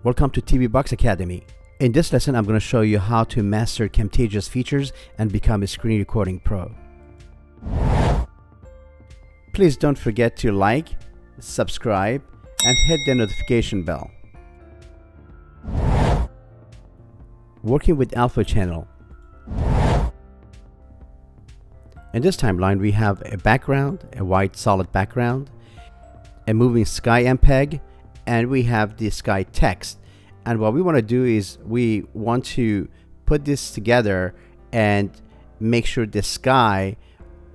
Welcome to TVBOX Academy. In this lesson, I'm going to show you how to master Camtasia's features and become a screen recording pro. Please don't forget to like, subscribe, and hit the notification bell. Working with alpha channel. In this timeline, we have a background, a white solid background, a moving sky MPEG, and we have the sky text. And what we want to do is we want to put this together and make sure the sky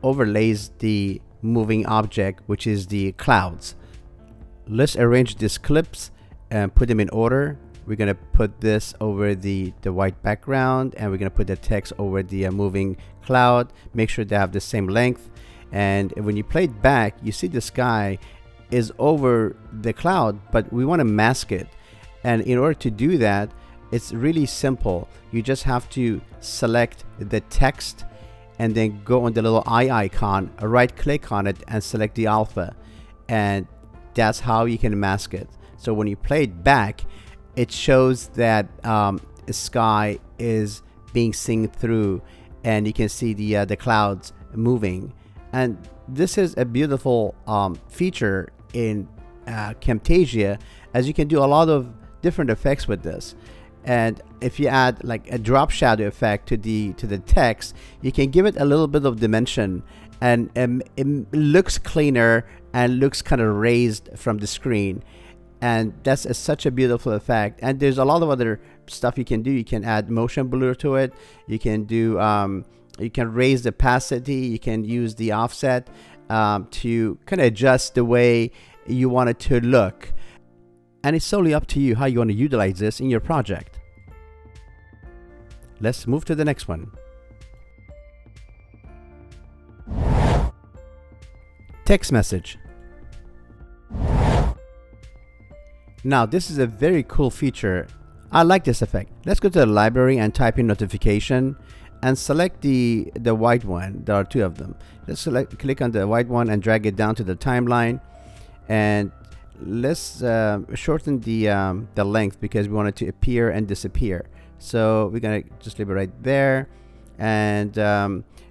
overlays the moving object, which is the clouds. Let's arrange these clips and put them in order. We're going to put this over the white background, and we're going to put the text over the moving cloud. Make sure they have the same length. And when you play it back, you see the sky is over the cloud, but we want to mask it. And in order to do that, it's really simple. You just have to select the text and then go on the little eye icon, right click on it and select the alpha, and that's how you can mask it. So when you play it back, it shows that the sky is being seen through, and you can see the clouds moving. And this is a beautiful feature in Camtasia, as you can do a lot of different effects with this. And if you add like a drop shadow effect to the text, you can give it a little bit of dimension, and it looks cleaner and looks kind of raised from the screen. And that's such a beautiful effect. And there's a lot of other stuff you can do. You can add motion blur to it. You can do you can raise the opacity. You can use the offset to kind of adjust the way you want it to look. And it's solely up to you how you want to utilize this in your project. Let's move to the next one. Text message. Now this is a very cool feature. I like this effect. Let's go to the library and type in notification and select the white one. There are two of them. Let's click on the white one and drag it down to the timeline, and let's shorten the length because we want it to appear and disappear. So we're gonna just leave it right there, and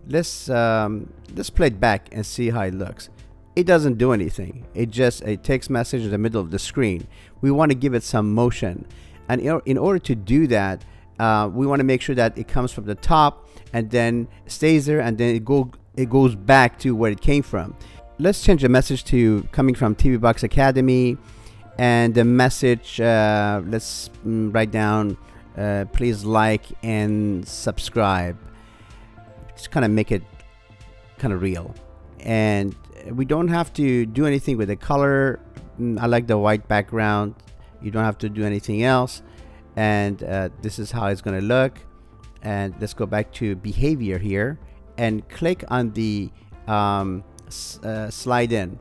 let's play it back and see how it looks. It doesn't do anything. It just a text message in the middle of the screen. We want to give it some motion, and in order to do that, we want to make sure that it comes from the top and then stays there, and then it goes back to where it came from. Let's change the message to coming from TVBOX Academy, and the message, let's write down, please like and subscribe. Just kind of make it kind of real. And we don't have to do anything with the color. I like the white background. You don't have to do anything else. And this is how it's going to look. And let's go back to behavior here and click on the slide in,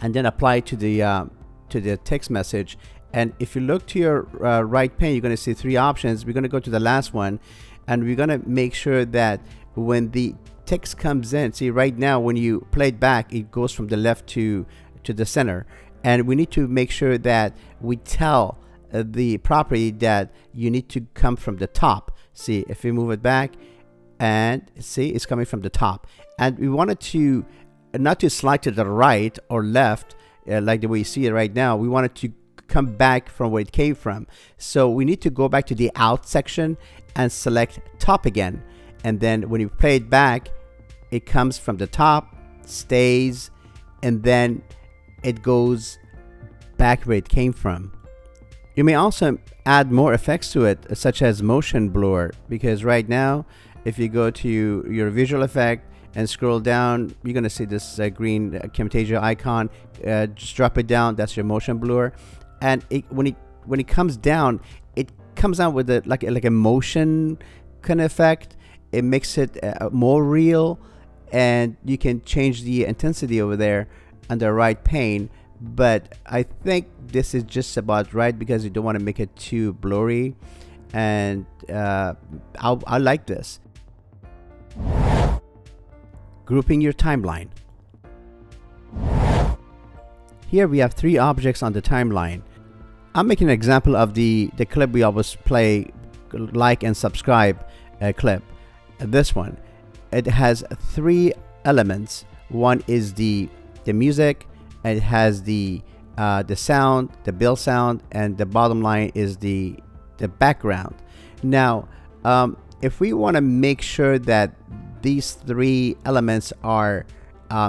and then apply to the text message. And if you look to your right pane, you're going to see three options. We're going to go to the last one, and we're going to make sure that when the text comes in, see right now when you play it back, it goes from the left to the center, and we need to make sure that we tell the property that you need to come from the top. See, if we move it back, and see it's coming from the top, and we want it to not to slide to the right or left like the way you see it right now. We want it to come back from where it came from. So we need to go back to the out section and select top again, and then when you play it back, it comes from the top, stays, and then it goes back where it came from. You may also add more effects to it, such as motion blur, because right now if you go to your visual effect and scroll down, you're going to see this green Camtasia icon. Just drop it down. That's your motion blur. And when it comes down, it comes out with like a motion kind of effect. It makes it more real, and you can change the intensity over there on the right pane. But I think this is just about right because you don't want to make it too blurry, and I like this. Grouping your timeline. Here we have three objects on the timeline. I'm making an example of the clip we always play, like and subscribe clip. This one, it has three elements. One is the music, and it has the sound, the build sound, and the bottom line is the background. Now, if we want to make sure that these three elements are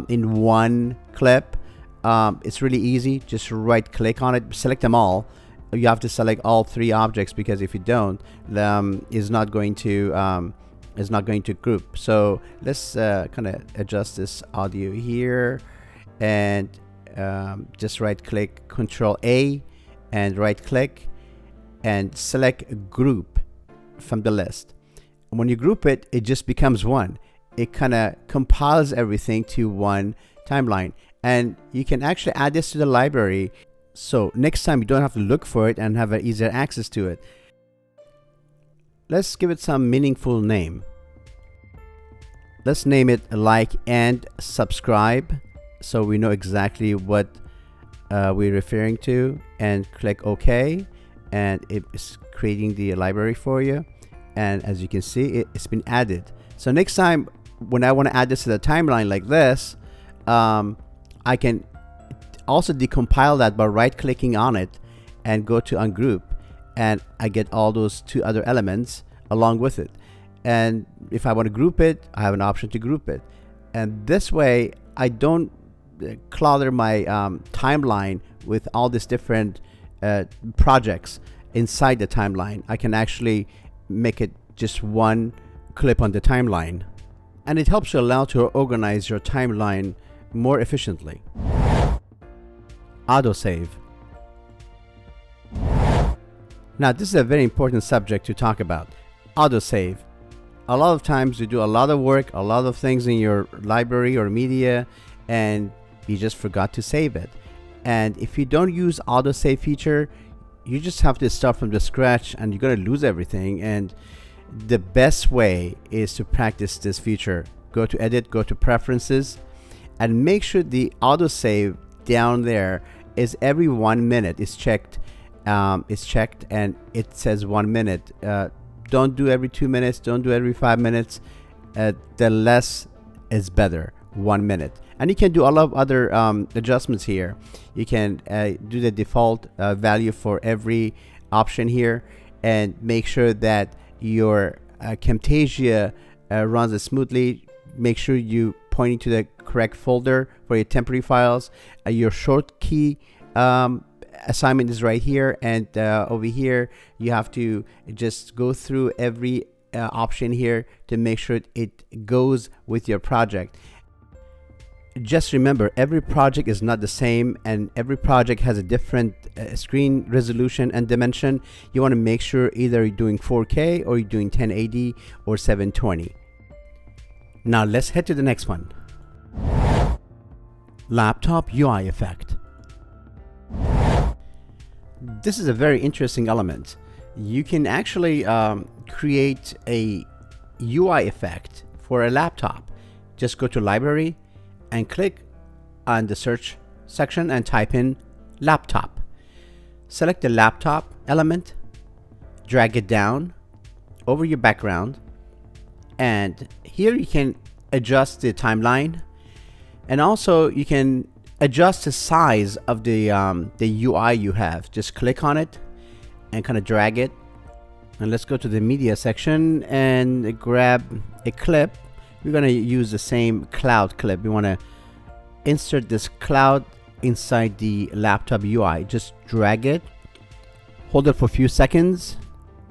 in one clip, it's really easy. Just right click on it, select them all. You have to select all three objects, because if you don't, it's not going to group. So let's kind of adjust this audio here, and just right click, Control A, and right click and select group from the list. And when you group it, it just becomes one. It kind of compiles everything to one timeline, and you can actually add this to the library, so next time you don't have to look for it and have an easier access to it. Let's give it some meaningful name. Let's name it like and subscribe, so we know exactly what we're referring to, and click OK, and it's creating the library for you. And as you can see, it's been added. So next time when I want to add this to the timeline like this, I can also decompile that by right clicking on it and go to ungroup, and I get all those two other elements along with it. And if I want to group it, I have an option to group it, and this way I don't clutter my timeline with all these different projects inside the timeline. I can actually make it just one clip on the timeline, and it helps you allow to organize your timeline more efficiently. Autosave. Now this is a very important subject to talk about. Autosave. A lot of times you do a lot of work, a lot of things in your library or media, and you just forgot to save it. And if you don't use autosave feature, you just have to start from the scratch, and you're going to lose everything. And the best way is to practice this feature. Go to edit, go to preferences, and make sure the autosave down there is every 1 minute is checked. It's checked and it says 1 minute. Don't do every 2 minutes, don't do every 5 minutes. The less is better, 1 minute. And you can do a lot of other adjustments here. You can do the default value for every option here, and make sure that your Camtasia runs smoothly. Make sure you pointing to the correct folder for your temporary files. Your short key assignment is right here, and over here you have to just go through every option here to make sure it goes with your project. Just remember, every project is not the same, and every project has a different screen resolution and dimension. You want to make sure either you're doing 4K or you're doing 1080 or 720. Now let's head to the next one. Laptop UI effect. This is a very interesting element. You can actually create a UI effect for a laptop. Just go to library and click on the search section and type in laptop. Select the laptop element, drag it down over your background, and here you can adjust the timeline, and also you can adjust the size of the UI you have. Just click on it and kind of drag it. And let's go to the media section and grab a clip. We're going to use the same cloud clip. We want to insert this cloud inside the laptop UI. Just drag it, hold it for a few seconds,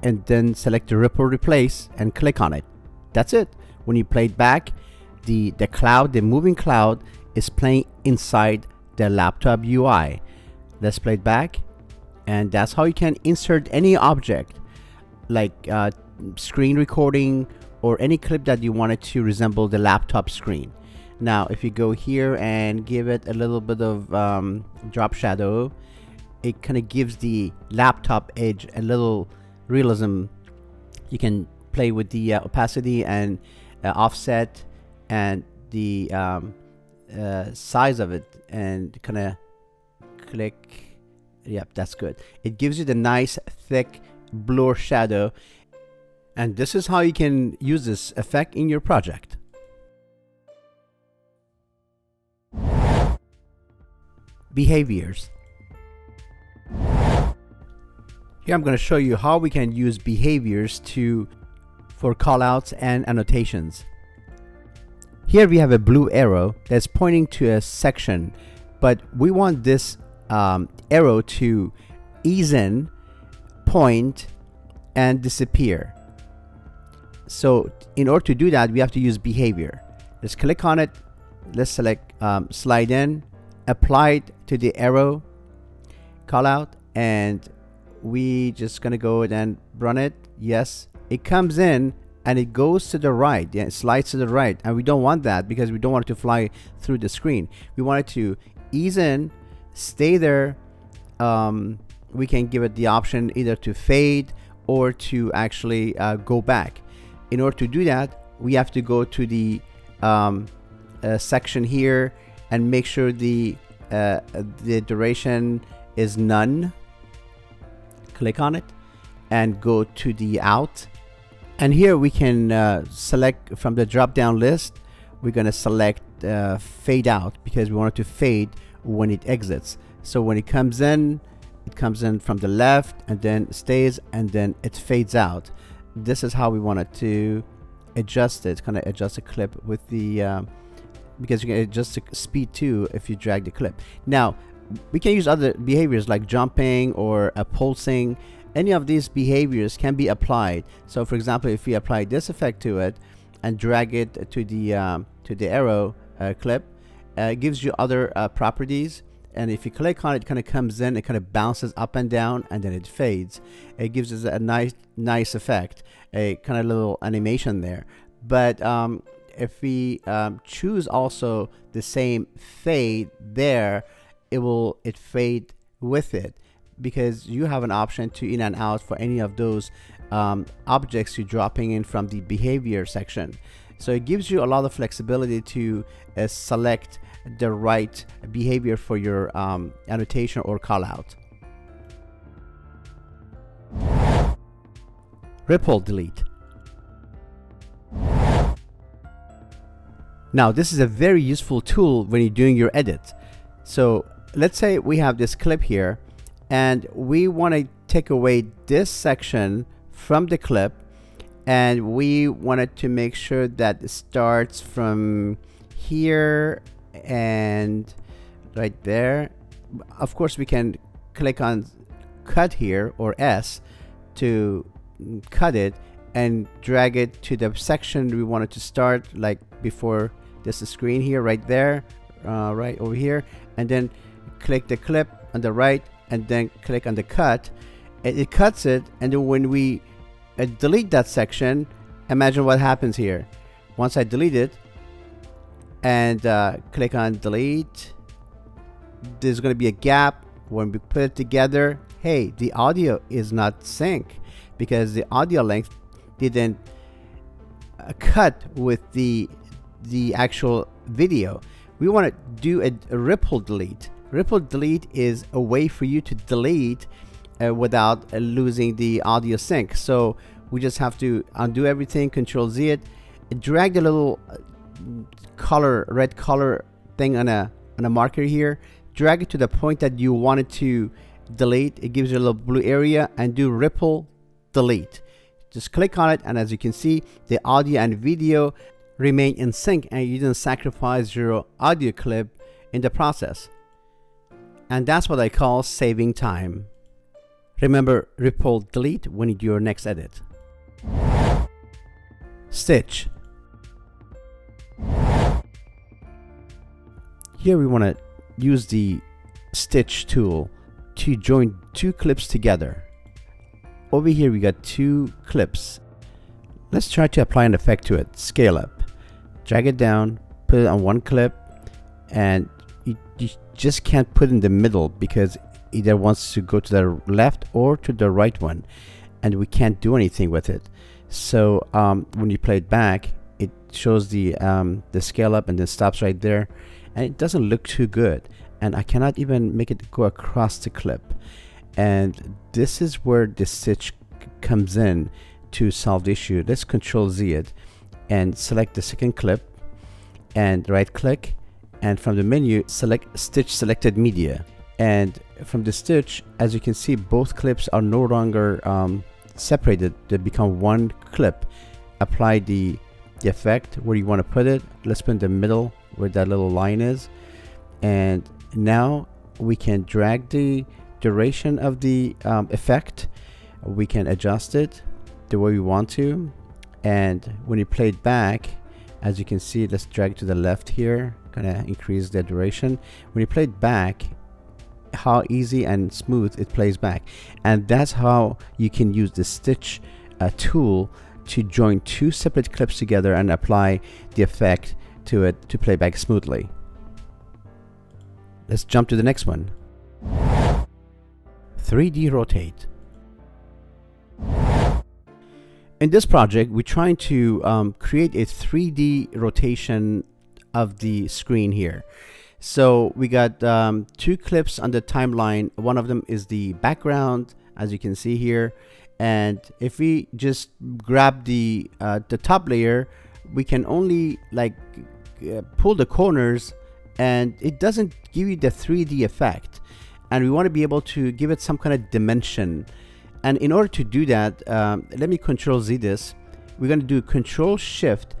and then select the rip or replace and click on it. That's it. When you play it back, the cloud, the moving cloud, is playing inside the laptop UI. Let's play it back, and that's how you can insert any object, like screen recording or any clip that you want it to resemble the laptop screen. Now if you go here and give it a little bit of drop shadow, it kind of gives the laptop edge a little realism. You can play with the opacity and offset and the size of it, and kind of click Yep, that's good. It gives you the nice thick blur shadow, and this is how you can use this effect in your project. Behaviors. Here I'm going to show you how we can use behaviors for callouts and annotations. Here we have a blue arrow that's pointing to a section, but we want this arrow to ease in, point, and disappear. So in order to do that, we have to use behavior. Let's click on it. Let's select slide in, apply it to the arrow callout, and we just gonna go and run it. Yes, it comes in and it goes to the right. Yeah, it slides to the right, and we don't want that because we don't want it to fly through the screen. We want it to ease in, stay there. We can give it the option either to fade or to actually go back. In order to do that, we have to go to the section here and make sure the duration is none. Click on it and go to the out, and here we can select from the drop down list. We're going to select fade out because we want it to fade when it exits. So when it comes in from the left and then stays and then it fades out. This is how we want it to adjust it. Kind of adjust the clip with the because you can adjust the speed too if you drag the clip. Now we can use other behaviors like jumping or pulsing. Any of these behaviors can be applied. So for example, if we apply this effect to it and drag it to the arrow clip, it gives you other properties. And if you click on it, it kind of comes in, it kind of bounces up and down, and then it fades. It gives us a nice effect, a kind of little animation there. But if we choose also the same fade there, it fade with it, because you have an option to in and out for any of those objects you're dropping in from the behavior section. So it gives you a lot of flexibility to select the right behavior for your annotation or callout. Ripple delete. Now this is a very useful tool when you're doing your edit. So let's say we have this clip here and we want to take away this section from the clip, and we wanted to make sure that it starts from here and right there. Of course we can click on cut here or S to cut it and drag it to the section we wanted to start, like before this screen here, right there, right over here, and then click the clip on the right and then click on the cut, and it cuts it. And then when we delete that section, imagine what happens here. Once I delete it and click on delete, there's going to be a gap. When we put it together, hey, the audio is not sync because the audio length didn't cut with the actual video. We want to do a ripple delete. Ripple delete is a way for you to delete without losing the audio sync. So we just have to undo everything, Control Z it, drag the little color, red color thing on a marker here, drag it to the point that you want it to delete. It gives you a little blue area, and do ripple delete. Just click on it, and as you can see, the audio and video remain in sync, and you didn't sacrifice your audio clip in the process. And that's what I call saving time. Remember, ripple delete when you do your next edit. Stitch. Here we want to use the stitch tool to join two clips together. Over here we got two clips. Let's try to apply an effect to it. Scale up, drag it down, put it on one clip, and you just can't put it in the middle because either wants to go to the left or to the right one, and we can't do anything with it. So when you play it back, it shows the scale up and then stops right there, and it doesn't look too good. and I cannot even make it go across the clip. And this is where the stitch comes in to solve the issue. Let's Control Z it and select the second clip and right click, and from the menu select Stitch Selected Media. And from the stitch, as you can see, both clips are no longer separated. They become one clip. Apply the effect where you want to put it. Let's put in the middle where that little line is. And now we can drag the duration of the effect. We can adjust it the way we want to. And when you play it back, as you can see, let's drag it to the left here, gonna increase the duration. When you play it back, how easy and smooth it plays back. And that's how you can use the stitch tool to join two separate clips together and apply the effect to it to play back smoothly. Let's jump to the next one. 3D rotate. In this project, we're trying to create a 3D rotation of the screen here. So we got two clips on the timeline. One of them is the background, as you can see here. And if we just grab the top layer, we can only like pull the corners, and it doesn't give you the 3D effect. And we want to be able to give it some kind of dimension. And in order to do that, let me Control Z this. We're going to do Control Shift,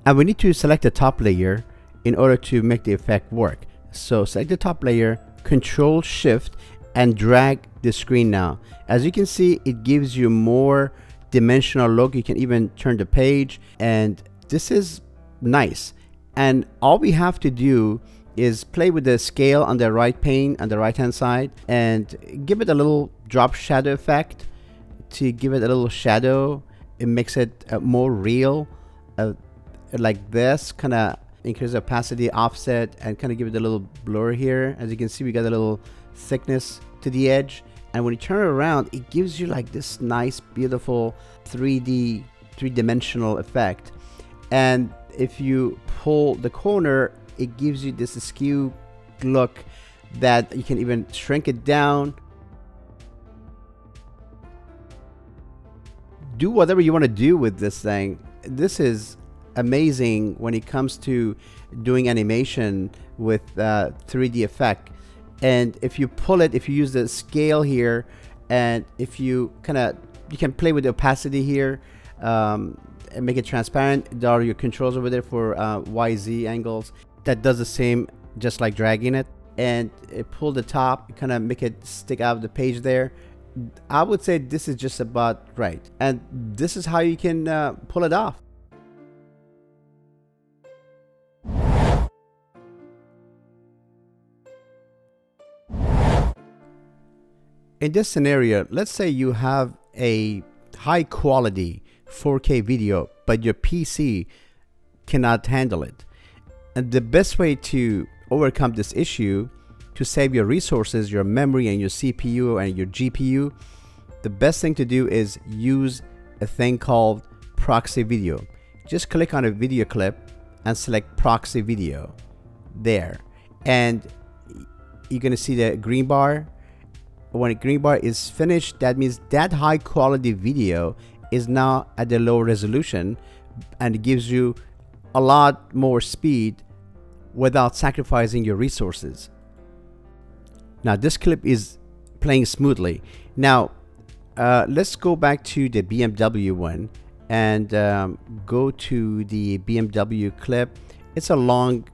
and we need to select the top layer in order to make the effect work. So select the top layer, Control Shift, and drag the screen now. As you can see, it gives you more dimensional look. You can even turn the page, and this is nice. And all we have to do is play with the scale on the right pane on the right hand side and give it a little drop shadow effect to give it a little shadow. It makes it more real, like this, kind of increase opacity, offset, and kind of give it a little blur here. As you can see, we got a little thickness to the edge, and when you turn it around, it gives you like this nice, beautiful 3D-dimensional effect. And if you pull the corner, it gives you this askew look that you can even shrink it down. Do whatever you want to do with this thing. This is amazing when it comes to doing animation with 3D effect. And if you pull it, if you use the scale here, and if you you can play with the opacity here and make it transparent. There are your controls over there for YZ angles. That does the same, just like dragging it. And pull the top, kind of make it stick out of the page there. I would say this is just about right. And this is how you can pull it off. In this scenario, let's say you have a high quality 4K video, but your PC cannot handle it. And the best way to overcome this issue, to save your resources, your memory and your CPU and your GPU, the best thing to do is use a thing called Proxy Video. Just click on a video clip and select Proxy Video there. And you're going to see the green bar. When a green bar is finished, that means that high quality video is now at the low resolution, and it gives you a lot more speed without sacrificing your resources. Now this clip is playing smoothly. Now let's go back to the BMW one and go to the BMW clip. It's a long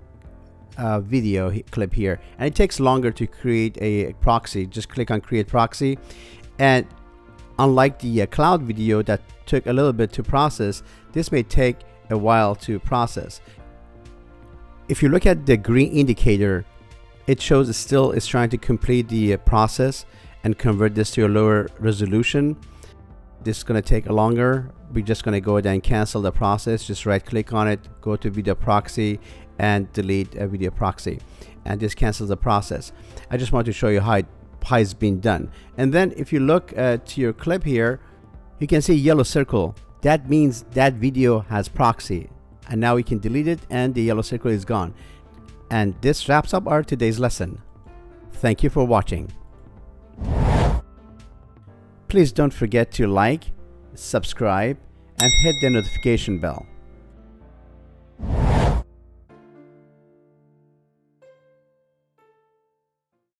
video clip here, and it takes longer to create a proxy. Just click on Create Proxy, and unlike the cloud video that took a little bit to process, this may take a while to process. If you look at the green indicator, it shows it still is trying to complete the process and convert this to a lower resolution. This is going to take longer. We're just going to go ahead and cancel the process. Just right click on it, go to Video Proxy, and delete a Video Proxy, and this cancels the process. I just want to show you how it's been done. And then if you look to your clip here, you can see yellow circle. That means that video has proxy, and now we can delete it and the yellow circle is gone. And this wraps up our today's lesson. Thank you for watching. Please don't forget to like, subscribe, and hit the notification bell.